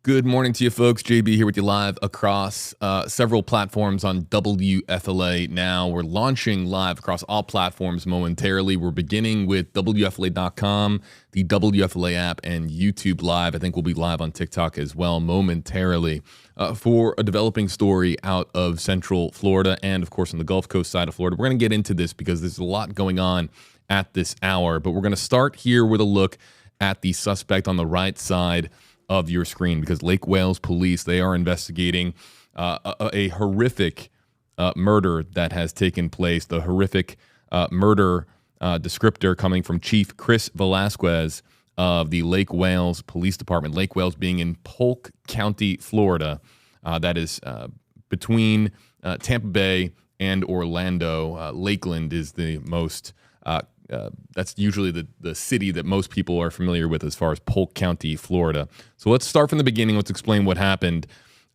Good morning to you folks. JB here with you live across several platforms on WFLA now. We're launching live across all platforms momentarily. We're beginning with WFLA.com, the WFLA app, and YouTube Live. I think we'll be live on TikTok as well momentarily for a developing story out of Central Florida and, of course, on the Gulf Coast side of Florida. We're going to get into this because there's a lot going on at this hour, but we're going to start here with a look at the suspect on the right side of your screen, because Lake Wales police, they are investigating a horrific murder that has taken place. The horrific murder descriptor coming from Chief Chris Velasquez of the Lake Wales Police Department. Lake Wales being in Polk County, Florida. That is between Tampa Bay and Orlando. Lakeland is the most that's usually the city that most people are familiar with as far as Polk County, Florida. So let's start from the beginning. Let's explain what happened.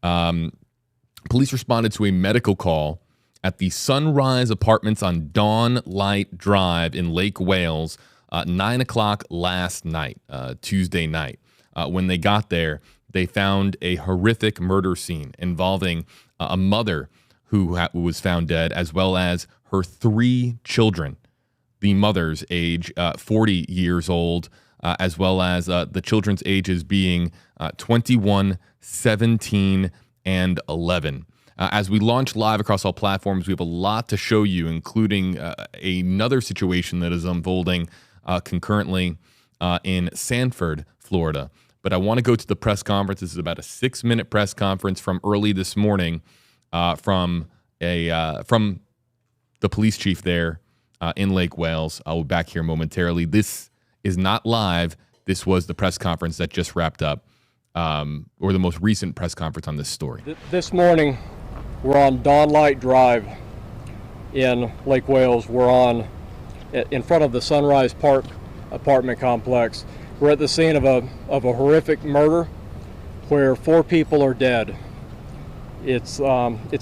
Police responded to a medical call at the Sunrise Apartments on Dawn Light Drive in Lake Wales, 9 o'clock last night, Tuesday night. When they got there, they found a horrific murder scene involving a mother who was found dead, as well as her 3 children. The mother's age, 40 years old, as well as the children's ages being 21, 17, and 11. As we launch live across all platforms, we have a lot to show you, including another situation that is unfolding concurrently in Sanford, Florida. But I want to go to the press conference. This is about a 6-minute press conference from early this morning from the police chief there in Lake Wales. I'll be back here momentarily. This is not live. This was the press conference that just wrapped up, or the most recent press conference on this story. This morning, we're on Dawn Light Drive in Lake Wales. We're in front of the Sunrise Park apartment complex. We're at the scene of a horrific murder where 4 people are dead. It's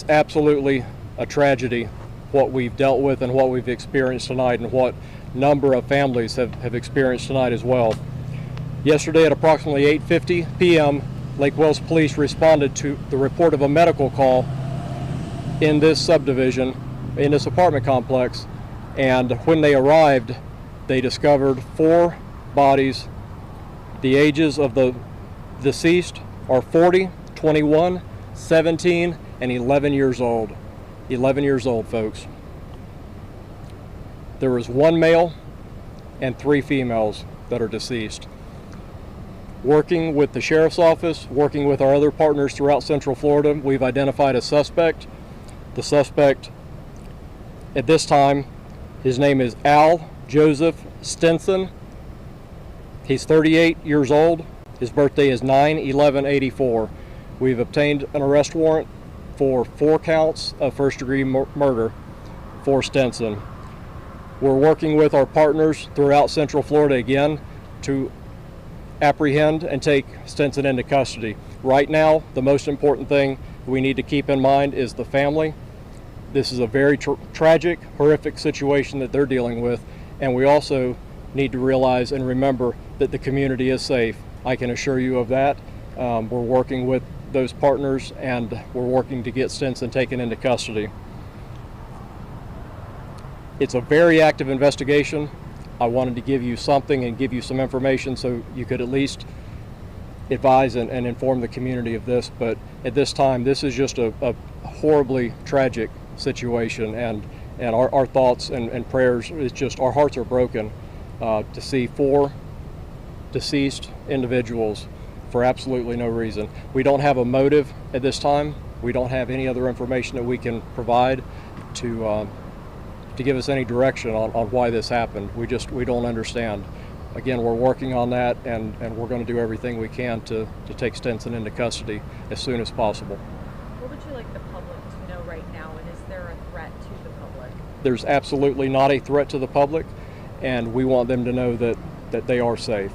absolutely a tragedy what we've dealt with and what we've experienced tonight, and what number of families have experienced tonight as well. Yesterday at approximately 8:50 p.m., Lake Wales Police responded to the report of a medical call in this subdivision, in this apartment complex, and when they arrived, they discovered 4 bodies. The ages of the deceased are 40, 21, 17, and 11 years old. 11 years old, folks. There was 1 male and 3 females that are deceased. Working with the sheriff's office, working with our other partners throughout Central Florida, we've identified a suspect. The suspect at this time, his name is Al Joseph Stinson. He's 38 years old. His birthday is 9/11/84. We've obtained an arrest warrant for 4 counts of first-degree murder for Stinson. We're working with our partners throughout Central Florida again to apprehend and take Stinson into custody. Right now, the most important thing we need to keep in mind is the family. This is a very tragic, horrific situation that they're dealing with, and we also need to realize and remember that the community is safe. I can assure you of that. We're working with those partners, and we're working to get Stinson taken into custody. It's a very active investigation. I wanted to give you something and give you some information so you could at least advise and inform the community of this. But at this time, this is just a horribly tragic situation, and our thoughts and prayers is just, our hearts are broken to see 4 deceased individuals for absolutely no reason. We don't have a motive at this time. We don't have any other information that we can provide to give us any direction on why this happened. We don't understand. Again, we're working on that, and we're going to do everything we can to take Stinson into custody as soon as possible. What would you like the public to know right now, and is there a threat to the public? There's absolutely not a threat to the public, and we want them to know that they are safe.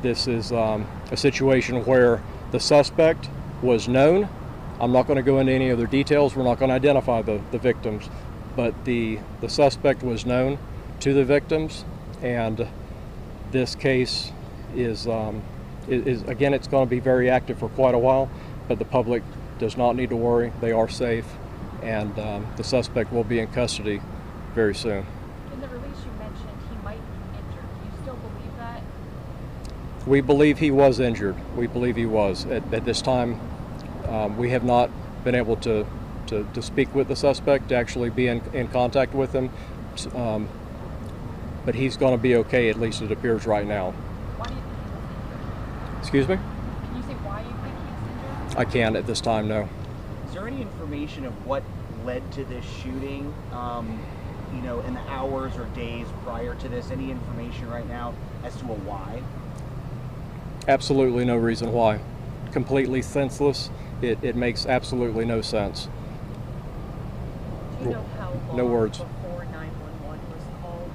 This is a situation where the suspect was known. I'm not going to go into any other details. We're not going to identify the victims, but the suspect was known to the victims, and this case is again, it's going to be very active for quite a while, but the public does not need to worry. They are safe, and the suspect will be in custody very soon. In the release you mentioned he might be injured. Do you still believe that? We believe he was injured. We believe he was. At this time, we have not been able to speak with the suspect, to actually be in contact with him. But he's going to be okay, at least it appears right now. Why do you think he was injured? Excuse me? Can you say why you think he's injured? I can't at this time, no. Is there any information of what led to this shooting, in the hours or days prior to this? Any information right now as to a why? Absolutely no reason why. Completely senseless. It makes absolutely no sense. Do you know how long No words. before 911 was called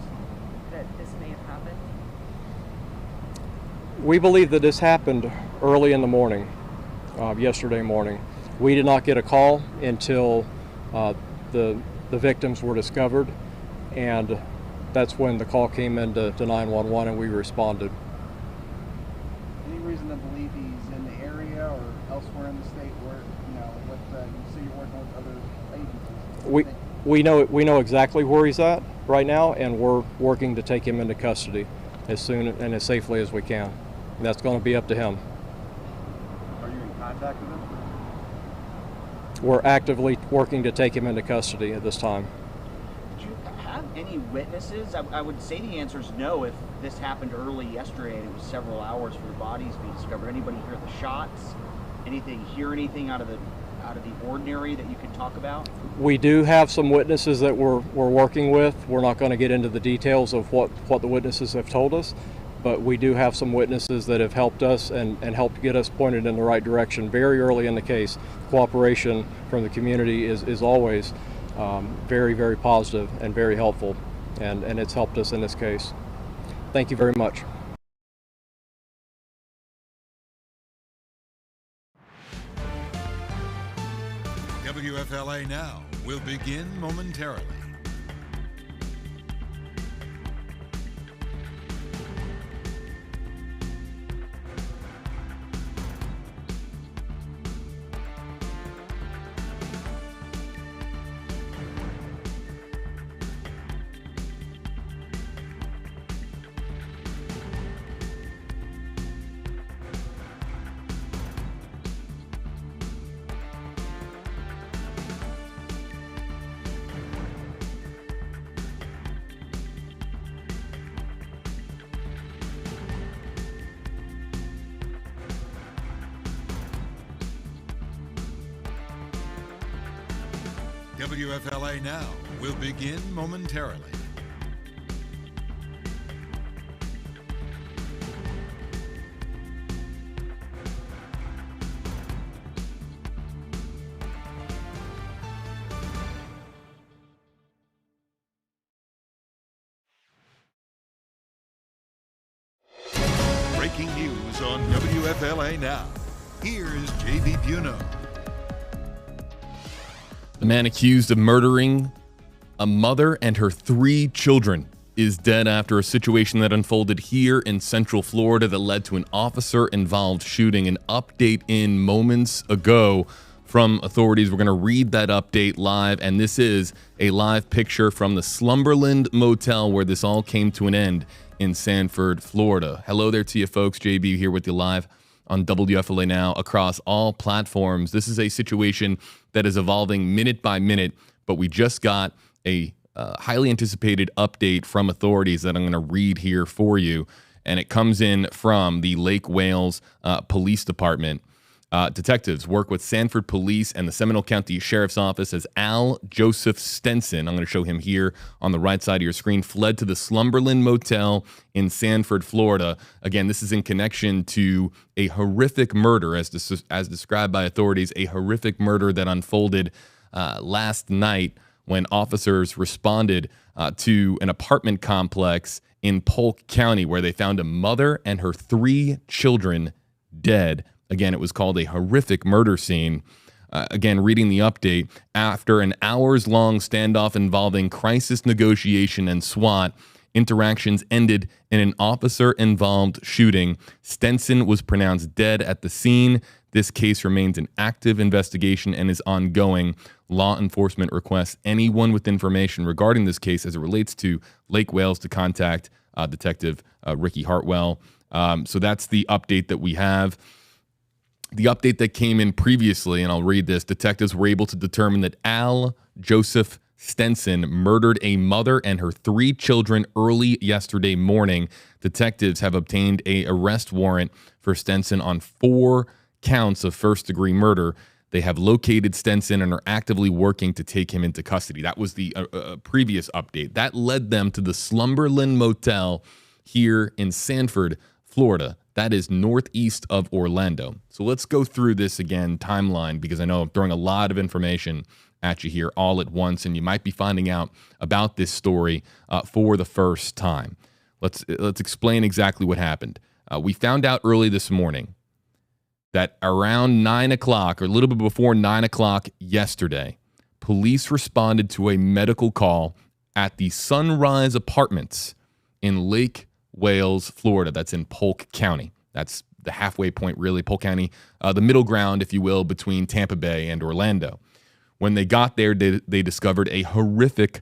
that this may have happened? We believe that this happened early in the morning, yesterday morning. We did not get a call until the victims were discovered, and that's when the call came into 911 and we responded. Any reason to believe he's in the area or elsewhere in the state where, you say you're working with other agencies? We know exactly where he's at right now, and we're working to take him into custody as soon and as safely as we can. And that's going to be up to him. Are you in contact with him? We're actively working to take him into custody at this time. Did you have any witnesses? I would say the answer is no if this happened early yesterday and it was several hours for the bodies being discovered. Anybody hear the shots? Hear anything out of the ordinary that you could talk about? We do have some witnesses that we're working with. We're not going to get into the details of what the witnesses have told us, but we do have some witnesses that have helped us and helped get us pointed in the right direction very early in the case. Cooperation from the community is always very, very positive and very helpful, and it's helped us in this case. Thank you very much. WFLA Now will begin momentarily. WFLA Now will begin momentarily. Breaking news on WFLA Now. Here's JB Buno. The man accused of murdering a mother and her 3 children is dead after a situation that unfolded here in Central Florida that led to an officer-involved shooting. An update in moments ago from authorities. We're going to read that update live, and this is a live picture from the Slumberland Motel where this all came to an end in Sanford, Florida. Hello there to you folks. JB here with you live on WFLA Now across all platforms. This is a situation that is evolving minute by minute, but we just got a highly anticipated update from authorities that I'm going to read here for you, and it comes in from the Lake Wales Police Department. Detectives work with Sanford Police and the Seminole County Sheriff's Office as Al Joseph Stenson, I'm going to show him here on the right side of your screen, fled to the Slumberland Motel in Sanford, Florida. Again, this is in connection to a horrific murder, as described by authorities, a horrific murder that unfolded last night when officers responded to an apartment complex in Polk County where they found a mother and her 3 children dead. Again, it was called a horrific murder scene. Again, reading the update, after an hours-long standoff involving crisis negotiation and SWAT, Interactions ended in an officer-involved shooting. Stenson was pronounced dead at the scene. This case remains an active investigation and is ongoing. Law enforcement requests anyone with information regarding this case as it relates to Lake Wales to contact Detective Ricky Hartwell. So that's the update that we have. The update that came in previously, and I'll read this, detectives were able to determine that Al Joseph Stenson murdered a mother and her 3 children early yesterday morning. Detectives have obtained an arrest warrant for Stenson on 4 counts of first-degree murder. They have located Stenson and are actively working to take him into custody. That was the previous update. That led them to the Slumberland Motel here in Sanford, Florida. That is northeast of Orlando. So let's go through this again, timeline, because I know I'm throwing a lot of information at you here all at once, and you might be finding out about this story for the first time. Let's explain exactly what happened. We found out early this morning that around 9 o'clock, or a little bit before 9 o'clock yesterday, police responded to a medical call at the Sunrise Apartments in Lake Wales, Florida. That's in Polk County. That's the halfway point, really, Polk County, the middle ground, if you will, between Tampa Bay and Orlando. When they got there, they discovered a horrific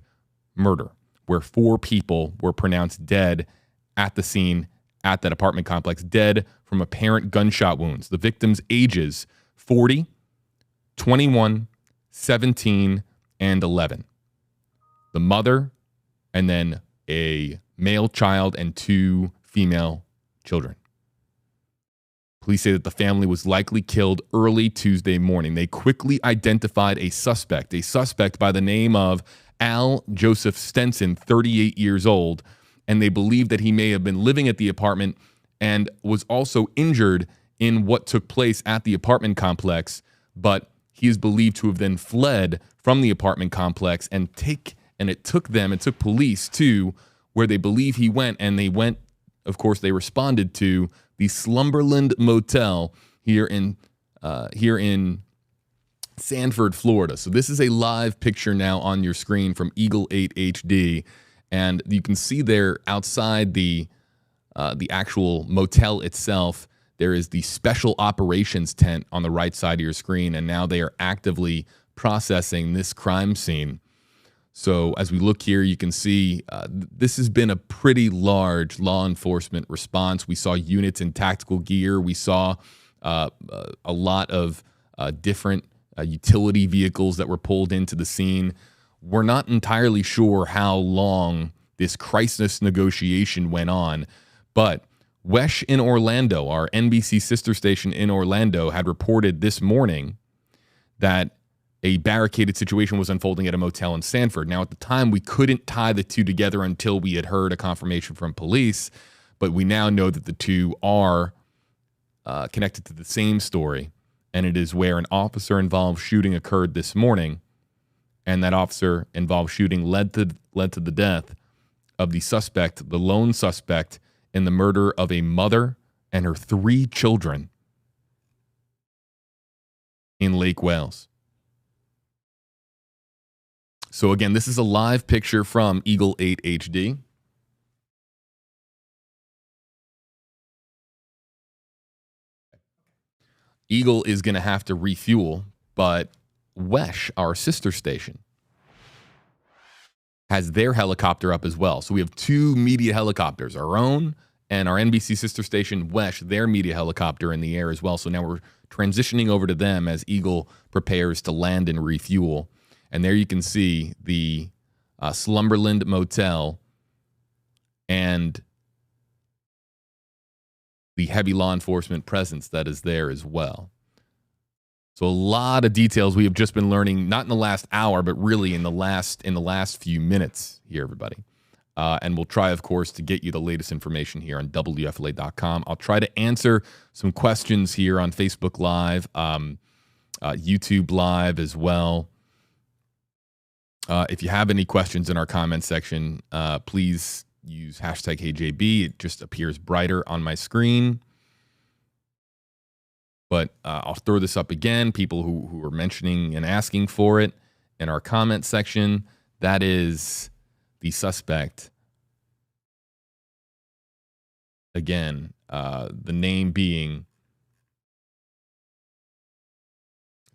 murder where 4 people were pronounced dead at the scene at that apartment complex, dead from apparent gunshot wounds. The victims' ages 40, 21, 17, and 11. The mother, and then a male child and 2 female children. Police say that the family was likely killed early Tuesday morning. They quickly identified a suspect by the name of Al Joseph Stenson, 38 years old, and they believe that he may have been living at the apartment and was also injured in what took place at the apartment complex, but he is believed to have then fled from the apartment complex and it took police to where they believe he went, and they responded to the Slumberland Motel here in Sanford, Florida. So this is a live picture now on your screen from Eagle 8 HD, and you can see there outside the actual motel itself, there is the special operations tent on the right side of your screen, and now they are actively processing this crime scene. So as we look here, you can see this has been a pretty large law enforcement response. We saw units in tactical gear. We saw a lot of different utility vehicles that were pulled into the scene. We're not entirely sure how long this crisis negotiation went on, but WESH in Orlando, our NBC sister station in Orlando, had reported this morning that a barricaded situation was unfolding at a motel in Sanford. Now, at the time, we couldn't tie the two together until we had heard a confirmation from police, but we now know that the two are connected to the same story, and it is where an officer-involved shooting occurred this morning, and that officer-involved shooting led to the death of the suspect, the lone suspect, in the murder of a mother and her 3 children in Lake Wales. So again, this is a live picture from Eagle 8 HD. Eagle is going to have to refuel, but WESH, our sister station, has their helicopter up as well. So we have 2 media helicopters, our own and our NBC sister station, WESH, their media helicopter in the air as well. So now we're transitioning over to them as Eagle prepares to land and refuel. And there you can see the Slumberland Motel and the heavy law enforcement presence that is there as well. So a lot of details we have just been learning, not in the last hour, but really in the last few minutes here, everybody. And we'll try, of course, to get you the latest information here on WFLA.com. I'll try to answer some questions here on Facebook Live, YouTube Live as well. If you have any questions in our comment section, please use hashtag HeyJB. It just appears brighter on my screen. But I'll throw this up again. People who are mentioning and asking for it in our comment section, that is the suspect Again, the name being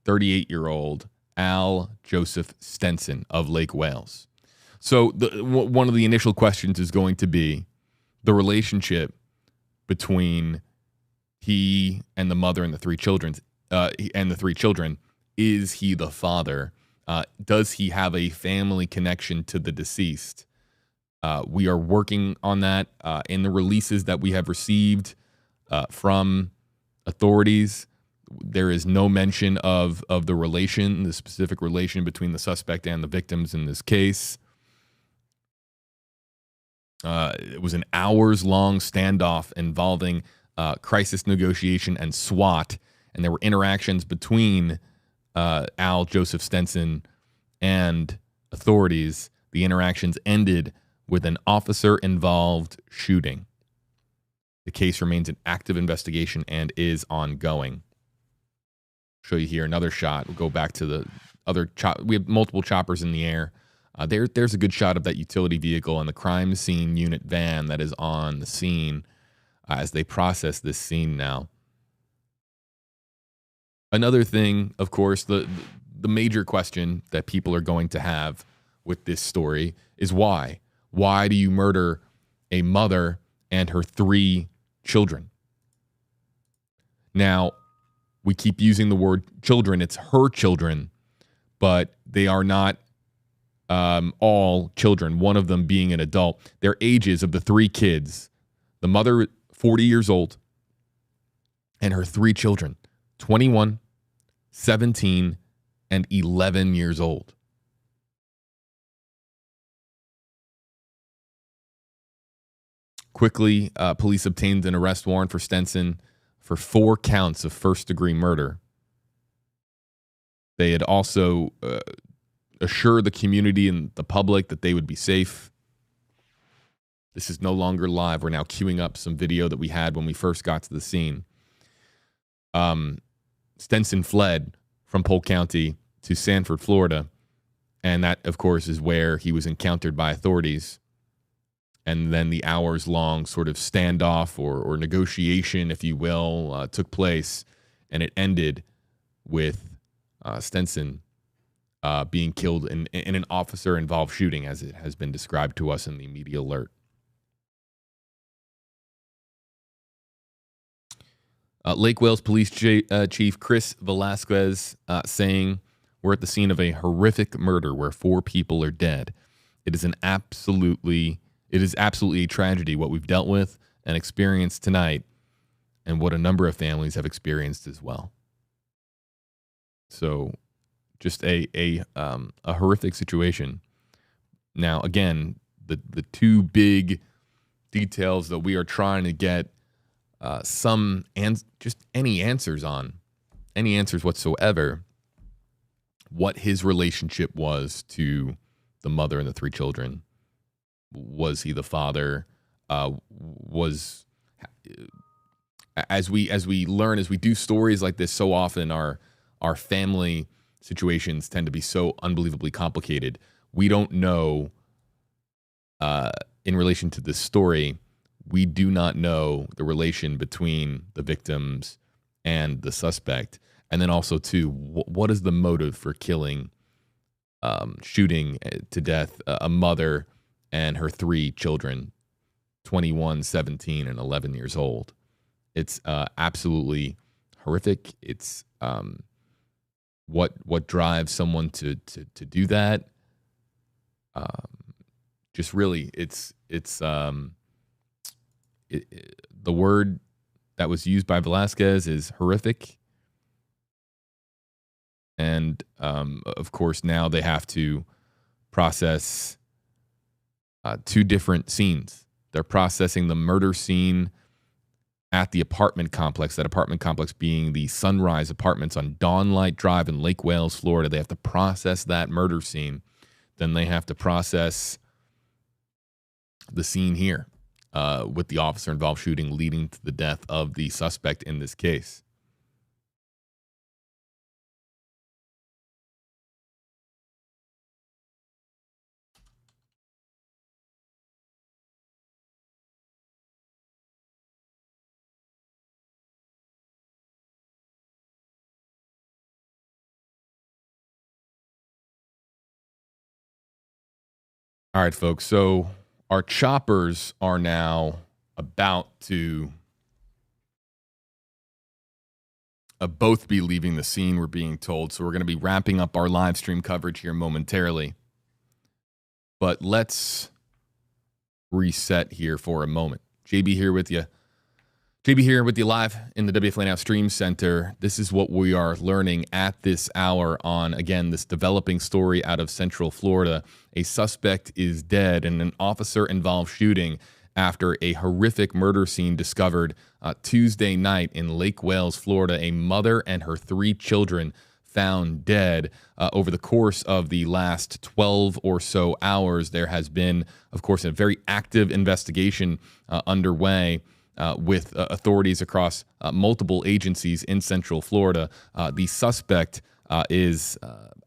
38-year-old Al Joseph Stenson of Lake Wales. So one of the initial questions is going to be the relationship between he and the mother and the three children. Is he the father? Does he have a family connection to the deceased? We are working on that in the releases that we have received from authorities. There is no mention of the specific relation between the suspect and the victims in this case. It was an hours-long standoff involving crisis negotiation and SWAT, and there were interactions between Al Joseph Stenson and authorities. The interactions ended with an officer-involved shooting. The case remains an active investigation and is ongoing. Show you here another shot. We'll go back to the other we have multiple choppers in the air. There's a good shot of that utility vehicle and the crime scene unit van that is on the scene as they process this scene now. Another thing, of course, the major question that people are going to have with this story is why? Why do you murder a mother and her three children? Now, we keep using the word children. It's her children, but they are not all children, one of them being an adult. Their ages of the three kids, the mother, 40 years old, and her three children, 21, 17, and 11 years old. Quickly, police obtained an arrest warrant for Stenson for 4 counts of first-degree murder. They had also assured the community and the public that they would be safe. This is no longer live. We're now queuing up some video that we had when we first got to the scene. Stenson fled from Polk County to Sanford, Florida, and that, of course, is where he was encountered by authorities. And then the hours-long sort of standoff or negotiation, if you will, took place, and it ended with Stenson being killed in an officer-involved shooting, as it has been described to us in the media alert. Lake Wales Police Chief Chris Velasquez saying, "We're at the scene of a horrific murder where 4 people are dead. It is absolutely a tragedy what we've dealt with and experienced tonight, and what a number of families have experienced as well." So, just a horrific situation. Now, again, the two big details that we are trying to get just any answers whatsoever, what his relationship was to the mother and the 3 children. Was he the father? As we learn, as we do stories like this so often, our family situations tend to be so unbelievably complicated. We don't know, in relation to this story, we do not know the relation between the victims and the suspect. And then also, too, what is the motive for killing, shooting to death a mother and her 3 children, 21, 17, and 11 years old? It's absolutely horrific. It's what drives someone to do that. Just really, the word that was used by Velasquez is horrific. And of course, now they have to process 2 different scenes. They're processing the murder scene at the apartment complex, that apartment complex being the Sunrise Apartments on Dawnlight Drive in Lake Wales, Florida. They have to process that murder scene. Then they have to process the scene here with the officer-involved shooting leading to the death of the suspect in this case. All right, folks. So our choppers are now about to both be leaving the scene, we're being told. So we're going to be wrapping up our live stream coverage here momentarily. But let's reset here for a moment. JB here with you. JB here with you live in the WFLA Now Stream Center. This is what we are learning at this hour on, again, this developing story out of Central Florida. A suspect is dead in an officer-involved shooting after a horrific murder scene discovered Tuesday night in Lake Wales, Florida. A mother and her 3 children found dead. Over the course of the last 12 or so hours, there has been, of course, a very active investigation underway with authorities across multiple agencies in Central Florida. The suspect is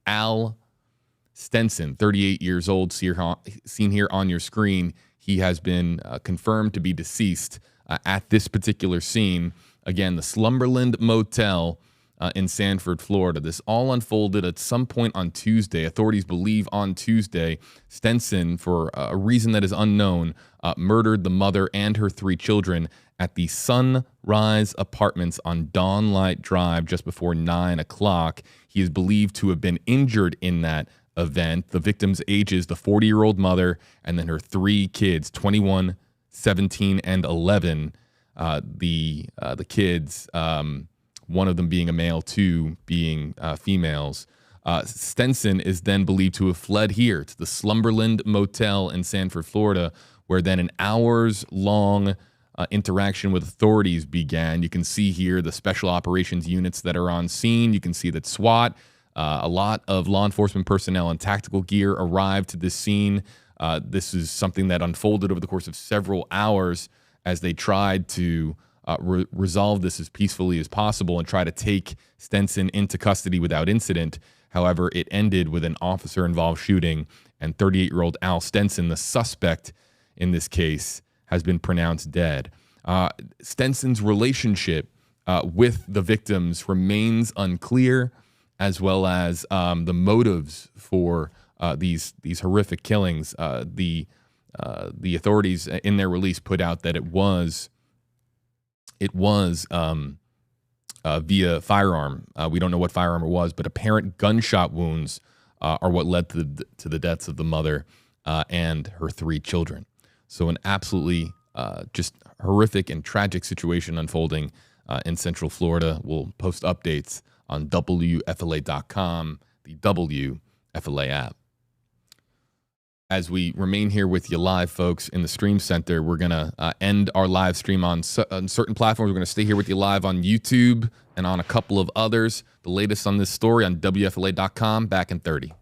Al Stenson, 38 years old, seen here on your screen. He has been confirmed to be deceased at this particular scene. Again, the Slumberland Motel in Sanford, Florida. This all unfolded at some point on Tuesday. Authorities believe on Tuesday, Stenson, for a reason that is unknown, murdered the mother and her 3 children at the Sunrise Apartments on Dawnlight Drive just before 9 o'clock. He is believed to have been injured in that event. The victim's ages, the 40-year-old mother and then her 3 kids, 21, 17, and 11. The kids, one of them being a male, 2 being females. Stenson is then believed to have fled here to the Slumberland Motel in Sanford, Florida, where then an hours-long interaction with authorities began. You can see here the special operations units that are on scene. You can see that SWAT, a lot of law enforcement personnel and tactical gear arrived to this scene. This is something that unfolded over the course of several hours as they tried to resolve this as peacefully as possible and try to take Stenson into custody without incident. However, it ended with an officer-involved shooting, and 38-year-old Al Stenson, the suspect in this case, has been pronounced dead. Stenson's relationship with the victims remains unclear, as well as the motives for these horrific killings. The authorities in their release put out that it was via firearm. We don't know what firearm it was, but apparent gunshot wounds are what led to the deaths of the mother and her 3 children. So an absolutely just horrific and tragic situation unfolding in Central Florida. We'll post updates on WFLA.com, the WFLA app. As we remain here with you live, folks, in the Stream Center, we're going to end our live stream on certain platforms. We're going to stay here with you live on YouTube and on a couple of others. The latest on this story on WFLA.com, back in 30.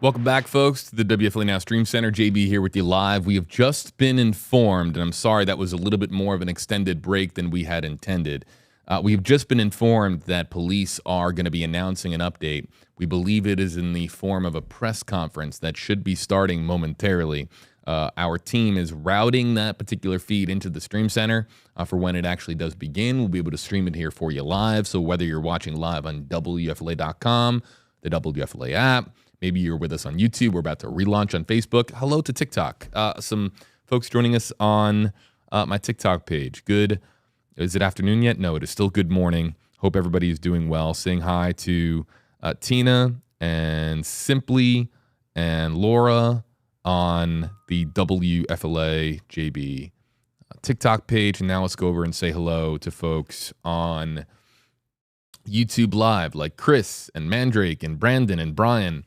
Welcome back, folks, to the WFLA Now Stream Center. JB here with you live. We have just been informed, and I'm sorry that was a little bit more of an extended break than we had intended. We have just been informed that police are going to be announcing an update. We believe it is in the form of a press conference that should be starting momentarily. Our team is routing that particular feed into the Stream Center for when it actually does begin. We'll be able to stream it here for you live. So whether you're watching live on WFLA.com, the WFLA app, maybe you're with us on YouTube. We're about to relaunch on Facebook. Hello to TikTok. Some folks joining us on my TikTok page. Good. Is it afternoon yet? No, it is still good morning. Hope everybody is doing well. Saying hi to Tina and Simply and Laura on the WFLA JB TikTok page. And now let's go over and say hello to folks on YouTube Live like Chris and Mandrake and Brandon and Brian.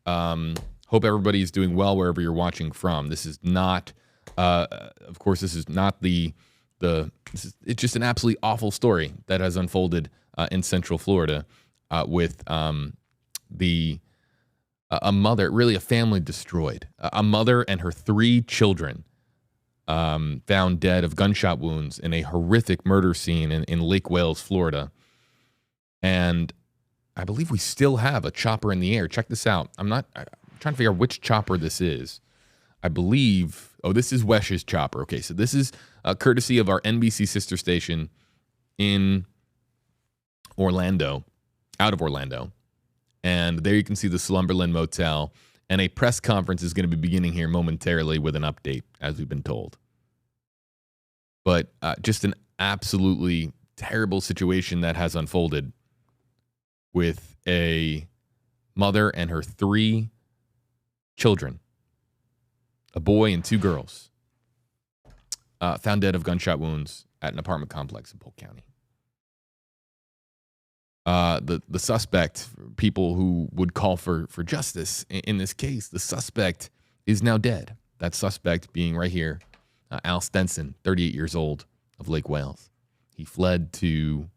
Hope everybody's doing well wherever you're watching from. This is not, of course, this is not it's just an absolutely awful story that has unfolded in Central Florida with a mother, really a family destroyed. A mother and her 3 children found dead of gunshot wounds in a horrific murder scene in Lake Wales, Florida. And I believe we still have a chopper in the air. Check this out. I'm trying to figure out which chopper this is. I believe, this is Wesh's chopper. Okay, so this is courtesy of our NBC sister station in Orlando, out of Orlando. And there you can see the Slumberland Motel. And a press conference is going to be beginning here momentarily with an update, as we've been told. But just an absolutely terrible situation that has unfolded with a mother and her 3 children, a boy and 2 girls, found dead of gunshot wounds at an apartment complex in Polk County. The suspect, people who would call for justice in this case, the suspect is now dead. That suspect being right here, Al Stenson, 38 years old, of Lake Wales. He fled to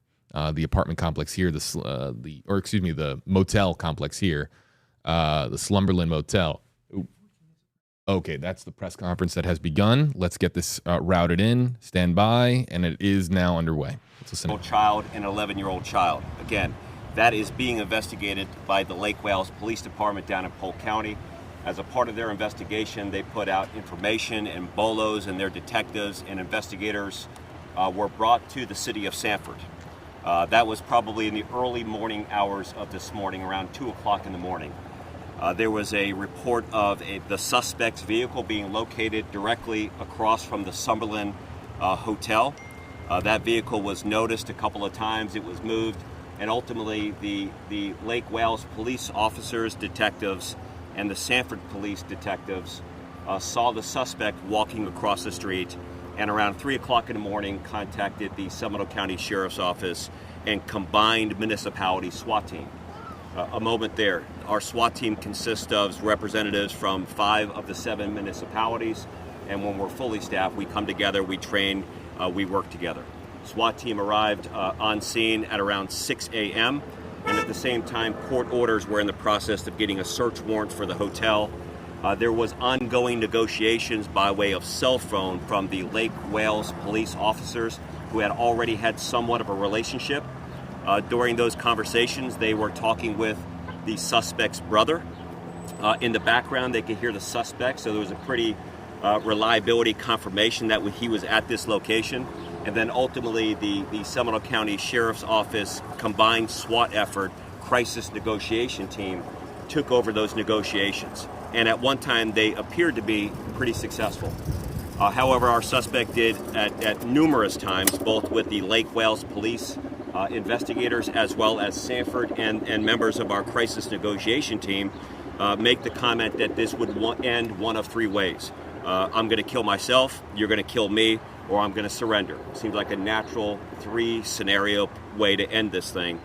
the apartment complex here, the motel complex here, the Slumberland Motel. Ooh. Okay, that's the press conference that has begun. Let's get this routed in. Stand by, and it is now underway. Let's listen. Child and 11-year-old child. Again, that is being investigated by the Lake Wales Police Department down in Polk County. As a part of their investigation, they put out information, and BOLOs and their detectives and investigators were brought to the city of Sanford. That was probably in the early morning hours of this morning, around 2 o'clock in the morning. There was a report of the suspect's vehicle being located directly across from the Summerlin Hotel. That vehicle was noticed a couple of times. It was moved, and ultimately the Lake Wales police officers, detectives, and the Sanford police detectives saw the suspect walking across the street, and around 3 o'clock in the morning contacted the Seminole County Sheriff's Office and combined municipality SWAT team. A moment there. Our SWAT team consists of representatives from 5 of the 7 municipalities, and when we're fully staffed, we come together, we train, we work together. SWAT team arrived on scene at around 6 a.m., and at the same time, court orders were in the process of getting a search warrant for the hotel. There was ongoing negotiations by way of cell phone from the Lake Wales police officers who had already had somewhat of a relationship. During those conversations, they were talking with the suspect's brother. In the background, they could hear the suspect, so there was a pretty reliability confirmation that he was at this location. And then ultimately, the Seminole County Sheriff's Office combined SWAT effort, crisis negotiation team, took over those negotiations. And at one time, they appeared to be pretty successful. However, our suspect did at numerous times, both with the Lake Wales police investigators as well as Sanford and members of our crisis negotiation team, make the comment that this would end one of 3 ways. I'm going to kill myself, you're going to kill me, or I'm going to surrender. It seems like a natural 3-scenario way to end this thing.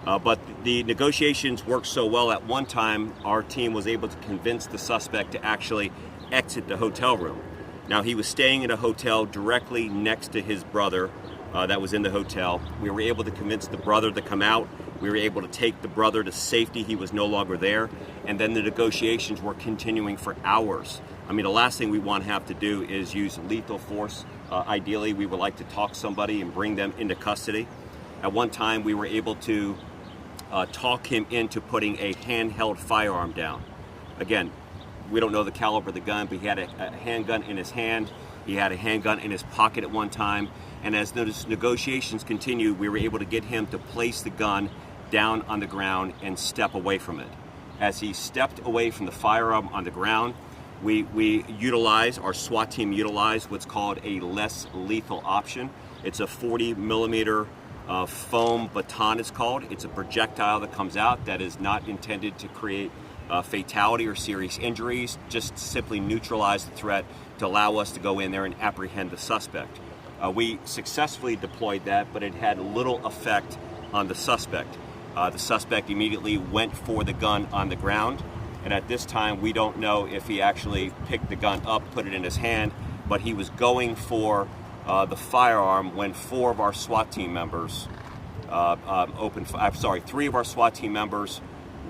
But the negotiations worked so well, at one time our team was able to convince the suspect to actually exit the hotel room. Now, he was staying in a hotel directly next to his brother that was in the hotel. We were able to convince the brother to come out We were able to take the brother to safety. He was no longer there. And then the negotiations were continuing for hours. I mean, the last thing we want to have to do is use lethal force. Ideally, we would like to talk somebody and bring them into custody. At one time, we were able to talk him into putting a handheld firearm down. Again, we don't know the caliber of the gun, but he had a handgun in his hand. He had a handgun in his pocket at one time. And as those negotiations continued, we were able to get him to place the gun down on the ground and step away from it. As he stepped away from the firearm on the ground, our SWAT team utilized what's called a less lethal option. It's a 40 millimeter foam baton, it's called. It's a projectile that comes out that is not intended to create fatality or serious injuries, just simply neutralize the threat to allow us to go in there and apprehend the suspect. We successfully deployed that, but it had little effect on the suspect. The suspect immediately went for the gun on the ground, and at this time we don't know if he actually picked the gun up, put it in his hand, but he was going for the firearm when three of our SWAT team members,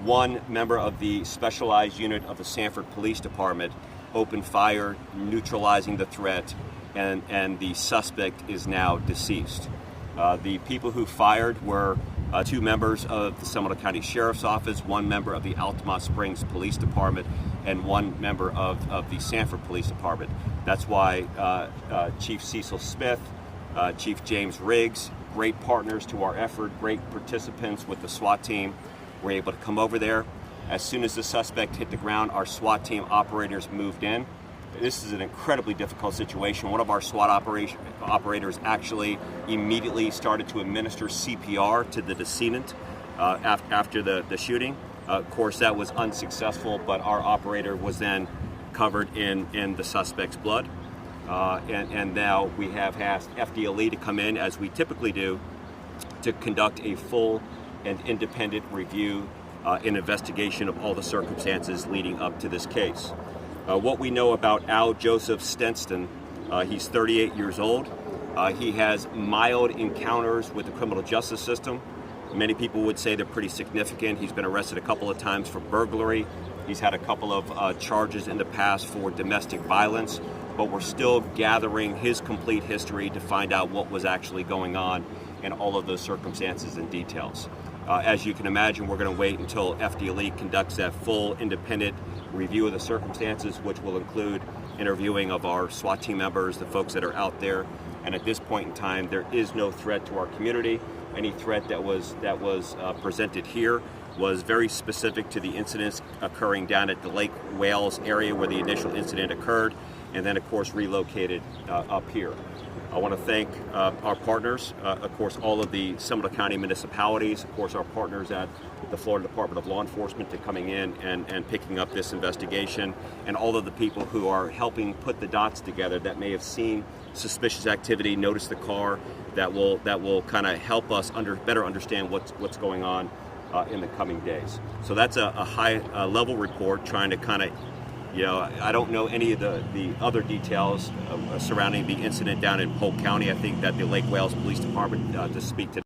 one member of the specialized unit of the Sanford Police Department opened fire, neutralizing the threat, and the suspect is now deceased. The people who fired were two members of the Seminole County Sheriff's Office, one member of the Altamont Springs Police Department, and one member of the Sanford Police Department. That's why Chief Cecil Smith, Chief James Riggs, great partners to our effort, great participants with the SWAT team, were able to come over there. As soon as the suspect hit the ground, our SWAT team operators moved in. This is an incredibly difficult situation. One of our SWAT operators actually immediately started to administer CPR to the decedent after the shooting. Of course, that was unsuccessful, but our operator was then covered in the suspect's blood. And now we have asked FDLE to come in, as we typically do, to conduct a full and independent review and investigation of all the circumstances leading up to this case. What we know about Al Joseph Stenston, he's 38 years old. He has mild encounters with the criminal justice system. Many people would say they're pretty significant. He's been arrested a couple of times for burglary. He's had a couple of charges in the past for domestic violence, but we're still gathering his complete history to find out what was actually going on and all of those circumstances and details. As you can imagine, we're going to wait until FDLE conducts that full independent review of the circumstances, which will include interviewing of our SWAT team members, the folks that are out there. And at this point in time, there is no threat to our community. Any threat that was presented here was very specific to the incidents occurring down at the Lake Wales area where the initial incident occurred, and then of course relocated up here. I want to thank our partners, of course, all of the Seminole County municipalities, of course, our partners at the Florida Department of Law Enforcement to coming in and picking up this investigation, and all of the people who are helping put the dots together that may have seen suspicious activity, noticed the car, that will kind of help us better understand what's going on in the coming days. So that's a high level report trying to kind of, I don't know any of the other details surrounding the incident down in Polk County. I think that the Lake Wales Police Department to speak to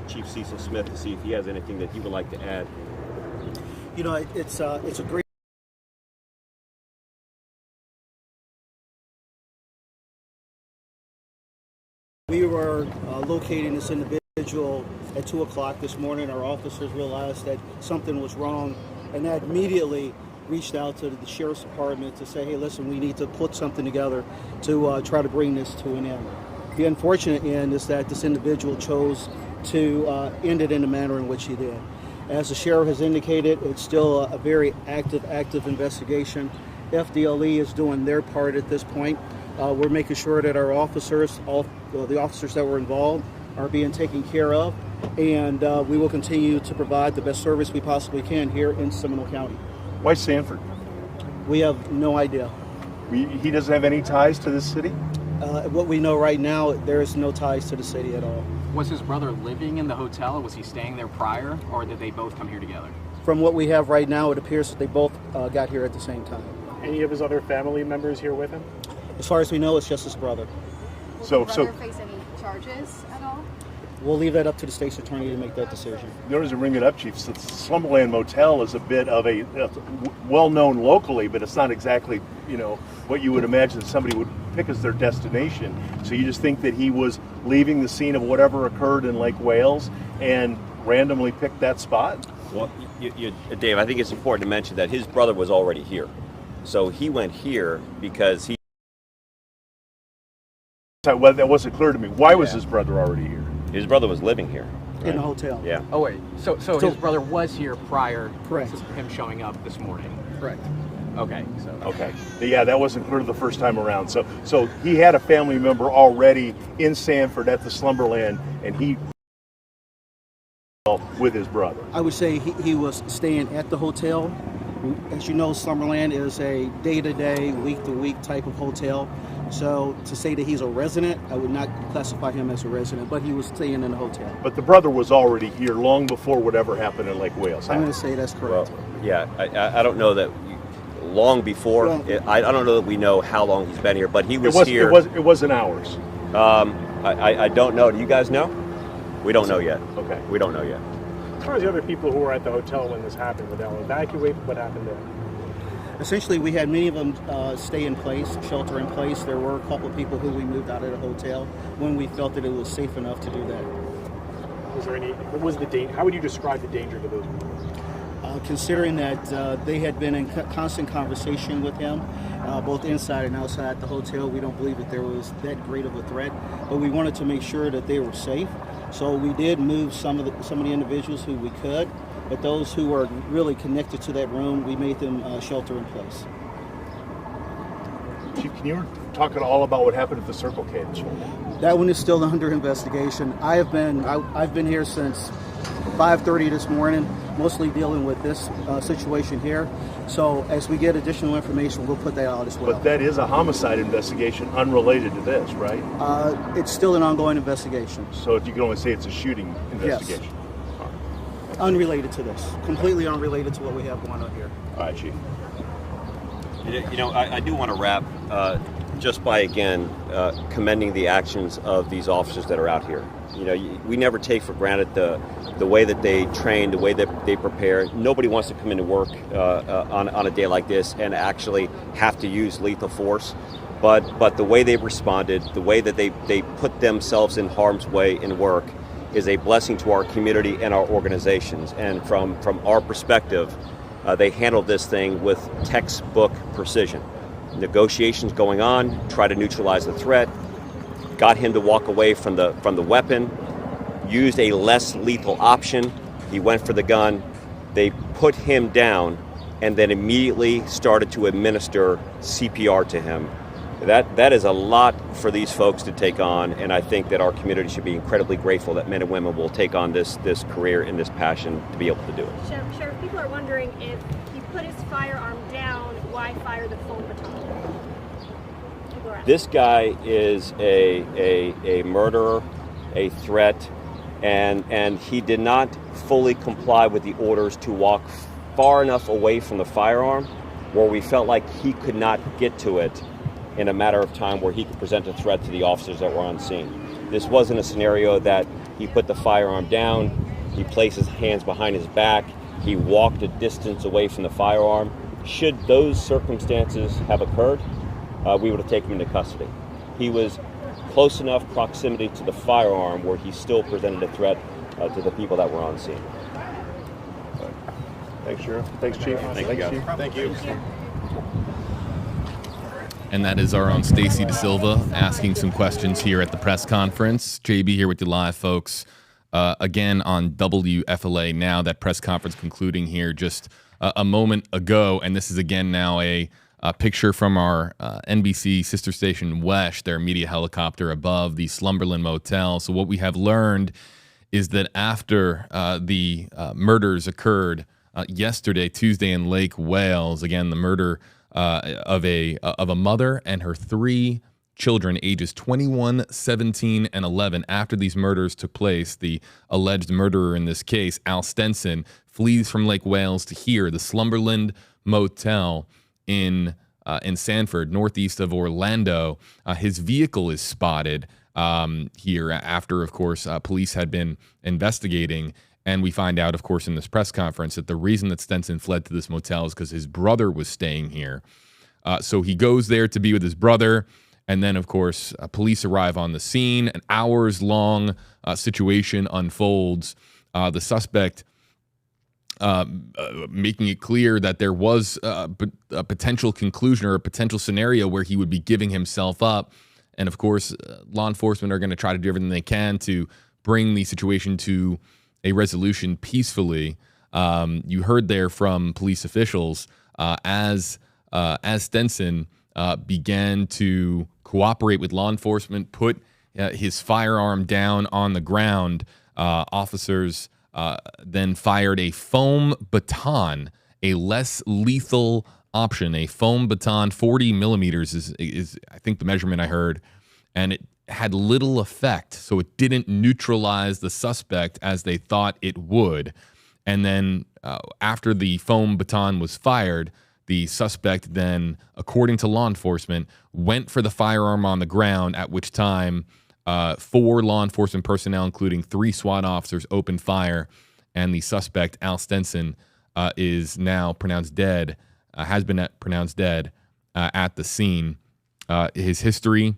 Chief Cecil Smith to see if he has anything that he would like to add. It's a great. We were locating this individual at 2 o'clock this morning. Our officers realized that something was wrong, and that immediately reached out to the Sheriff's Department to say, hey, listen, we need to put something together to try to bring this to an end. The unfortunate end is that this individual chose to end it in the manner in which he did. As the sheriff has indicated, it's still a very active investigation. FDLE is doing their part at this point. We're making sure that our officers, the officers that were involved, are being taken care of, and we will continue to provide the best service we possibly can here in Seminole County. Why Sanford? We have no idea. He doesn't have any ties to the city? What we know right now, there is no ties to the city at all. Was his brother living in the hotel, or was he staying there prior, or did they both come here together? From what we have right now, it appears that they both got here at the same time. Any of his other family members here with him? As far as we know, it's just his brother. Will his brother face any charges at all? We'll leave that up to the state's attorney to make that decision. Notice to bring it up, Chief. So Slumberland Motel is a bit of a well-known locally, but it's not exactly, what you would imagine somebody would pick as their destination. So you just think that he was leaving the scene of whatever occurred in Lake Wales and randomly picked that spot? Well, Dave, I think it's important to mention that his brother was already here. So he went here because he... Well, that wasn't clear to me. Why was his brother already here? His brother was living here. Right? In a hotel. Yeah. Oh, wait. So his brother was here prior Correct. to him showing up this morning? Correct. Okay. Okay. Yeah, that wasn't clear the first time around. So he had a family member already in Sanford at the Slumberland, and he with his brother. I would say he was staying at the hotel. As you know, Slumberland is a day-to-day, week-to-week type of hotel. So to say that he's a resident, I would not classify him as a resident, but he was staying in the hotel. But the brother was already here long before whatever happened in Lake Wales. I'm going to say that's correct. Well, yeah, I don't know that long before. I don't know that we know how long he's been here, but he was here. It wasn't hours. I don't know. Do you guys know? We don't know yet. Okay. We don't know yet. As far as the other people who were at the hotel when this happened, were they all evacuated? What happened there? Essentially, we had many of them stay in place, shelter in place. There were a couple of people who we moved out of the hotel when we felt that it was safe enough to do that. Was there any? What was the danger? How would you describe the danger to those people? Considering that they had been in constant conversation with him, both inside and outside the hotel, we don't believe that there was that great of a threat. But we wanted to make sure that they were safe, so we did move some of the individuals who we could. But those who were really connected to that room, we made them shelter in place. Chief, can you talk at all about what happened at the Circle K this morning? That one is still under investigation. I've been here since 5:30 this morning, mostly dealing with this situation here. So as we get additional information, we'll put that out as well. But that is a homicide investigation unrelated to this, right? It's still an ongoing investigation. So you can only say it's a shooting investigation. Yes. Unrelated to this, completely unrelated to what we have going on here. All right, Chief. I do want to wrap just by, again, commending the actions of these officers that are out here. We never take for granted the way that they train, the way that they prepare. Nobody wants to come into work on a day like this and actually have to use lethal force. But the way they've responded, the way that they put themselves in harm's way in work is a blessing to our community and our organizations. And from our perspective, they handled this thing with textbook precision. Negotiations going on, try to neutralize the threat, got him to walk away from the weapon, used a less lethal option. He went for the gun. They put him down and then immediately started to administer CPR to him. That is a lot for these folks to take on, and I think that our community should be incredibly grateful that men and women will take on this career and this passion to be able to do it. Sheriff, people are wondering if he put his firearm down, why fire the full baton? This guy is a murderer, a threat, and he did not fully comply with the orders to walk far enough away from the firearm where we felt like he could not get to it in a matter of time where he could present a threat to the officers that were on scene. This wasn't a scenario that he put the firearm down, he placed his hands behind his back, he walked a distance away from the firearm. Should those circumstances have occurred, we would have taken him into custody. He was close enough proximity to the firearm where he still presented a threat to the people that were on scene. Thanks, Sheriff. Thanks, Chief. Thank you, guys. Thank you. And that is our own Stacy DeSilva asking some questions here at the press conference. JB here with you live, folks. Again on WFLA now, that press conference concluding here just a moment ago. And this is again now a picture from our NBC sister station WESH, their media helicopter above the Slumberland Motel. So what we have learned is that after the murders occurred yesterday, Tuesday, in Lake Wales, again, the murder of a mother and her 3 children, ages 21, 17, and 11. After these murders took place, the alleged murderer in this case, Al Stenson, flees from Lake Wales to here, the Slumberland Motel in Sanford, northeast of Orlando. His vehicle is spotted here after, of course, police had been investigating. And we find out, of course, in this press conference that the reason that Stenson fled to this motel is because his brother was staying here. So he goes there to be with his brother. And then, of course, police arrive on the scene. An hours-long situation unfolds. The suspect making it clear that there was a potential conclusion or a potential scenario where he would be giving himself up. And, of course, law enforcement are going to try to do everything they can to bring the situation to a resolution peacefully. You heard there from police officials as Stenson began to cooperate with law enforcement, put his firearm down on the ground. Officers then fired a foam baton, a less lethal option. A foam baton, 40 millimeters is I think the measurement I heard, and it had little effect, so it didn't neutralize the suspect as they thought it would. And then after the foam baton was fired, the suspect then, according to law enforcement, went for the firearm on the ground, at which time 4 law enforcement personnel, including 3 SWAT officers, opened fire, and the suspect, Al Stenson, is now pronounced dead, has been pronounced dead at the scene. His history,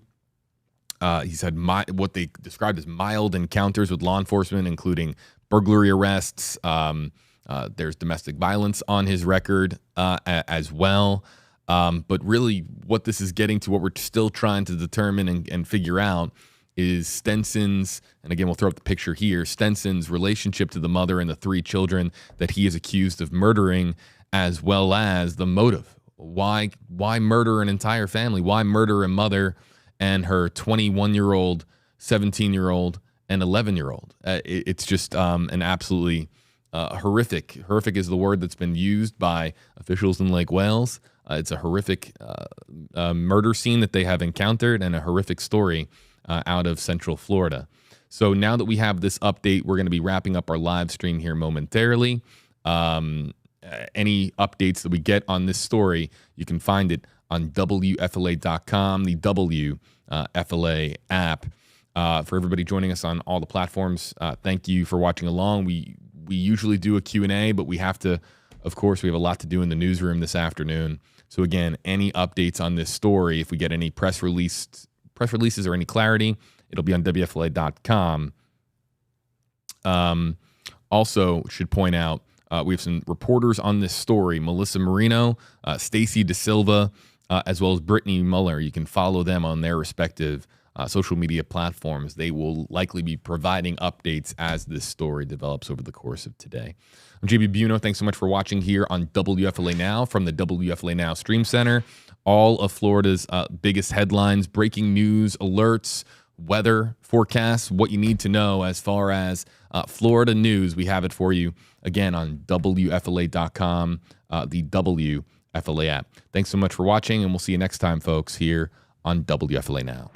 he's had what they described as mild encounters with law enforcement, including burglary arrests. There's domestic violence on his record as well. But really what this is getting to, what we're still trying to determine and figure out, is Stenson's, and again, we'll throw up the picture here, Stenson's relationship to the mother and the 3 children that he is accused of murdering, as well as the motive. Why murder an entire family? Why murder a mother and her 21-year-old, 17-year-old, and 11-year-old? It's just an absolutely horrific. Horrific is the word that's been used by officials in Lake Wales. It's a horrific murder scene that they have encountered, and a horrific story out of Central Florida. So now that we have this update, we're going to be wrapping up our live stream here momentarily. Any updates that we get on this story, you can find it on WFLA.com, the WFLA app. For everybody joining us on all the platforms, thank you for watching along. We usually do a Q&A, but we have to, of course, we have a lot to do in the newsroom this afternoon. So again, any updates on this story, if we get any press releases or any clarity, it'll be on WFLA.com. Also, should point out, we have some reporters on this story: Melissa Marino, Stacy DeSilva, as well as Brittany Muller. You can follow them on their respective social media platforms. They will likely be providing updates as this story develops over the course of today. I'm JB Buno. Thanks so much for watching here on WFLA Now from the WFLA Now Stream Center. All of Florida's biggest headlines, breaking news, alerts, weather forecasts, what you need to know as far as Florida news. We have it for you again on WFLA.com, the WFLA app. Thanks so much for watching, and we'll see you next time, folks, here on WFLA Now.